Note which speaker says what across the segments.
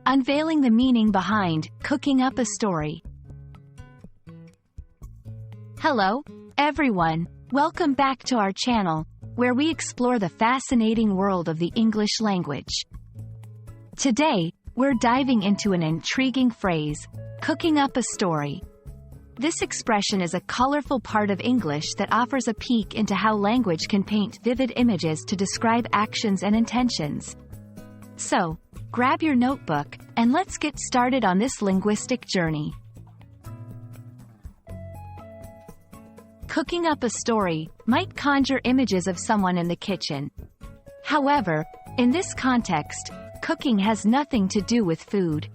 Speaker 1: Unveiling the meaning behind cooking up a story. Hello, everyone. Welcome back to our channel, where we explore the fascinating world of the English language. Today, we're diving into an intriguing phrase, cooking up a story. This expression is a colorful part of English that offers a peek into how language can paint vivid images to describe actions and intentions. So, grab your notebook, and let's get started on this linguistic journey. Cooking up a story might conjure images of someone in the kitchen. However, in this context, cooking has nothing to do with food.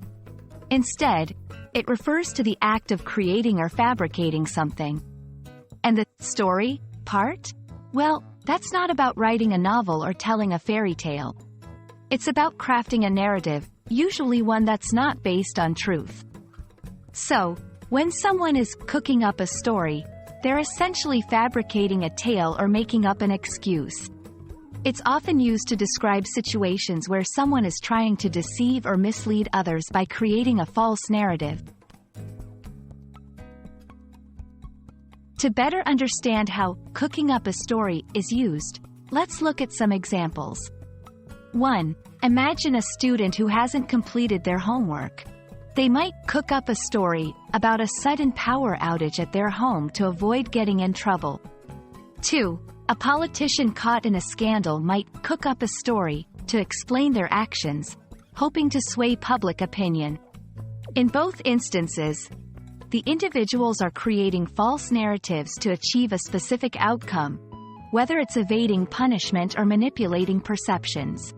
Speaker 1: Instead, it refers to the act of creating or fabricating something. And the story part? Well, that's not about writing a novel or telling a fairy tale. It's about crafting a narrative, usually one that's not based on truth. So, when someone is cooking up a story, they're essentially fabricating a tale or making up an excuse. It's often used to describe situations where someone is trying to deceive or mislead others by creating a false narrative. To better understand how cooking up a story is used, let's look at some examples. 1. Imagine a student who hasn't completed their homework. They might cook up a story about a sudden power outage at their home to avoid getting in trouble. 2. A politician caught in a scandal might cook up a story to explain their actions, hoping to sway public opinion. In both instances, the individuals are creating false narratives to achieve a specific outcome, whether it's evading punishment or manipulating perceptions.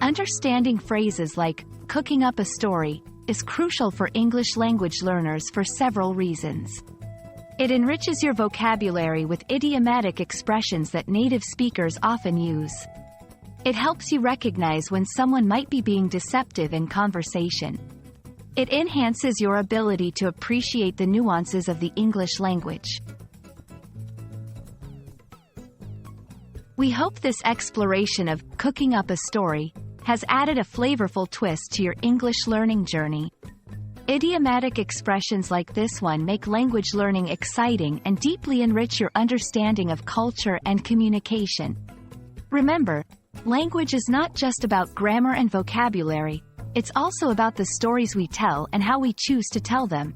Speaker 1: Understanding phrases like cooking up a story is crucial for English language learners for several reasons. It enriches your vocabulary with idiomatic expressions that native speakers often use. It helps you recognize when someone might be being deceptive in conversation. It enhances your ability to appreciate the nuances of the English language. We hope this exploration of cooking up a story has added a flavorful twist to your English learning journey. Idiomatic expressions like this one make language learning exciting and deeply enrich your understanding of culture and communication. Remember, language is not just about grammar and vocabulary, it's also about the stories we tell and how we choose to tell them.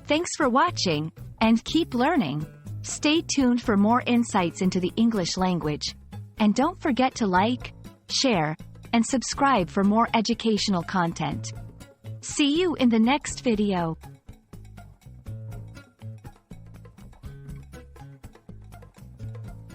Speaker 1: Thanks for watching, and keep learning. Stay tuned for more insights into the English language. And don't forget to like, share, and subscribe for more educational content. See you in the next video.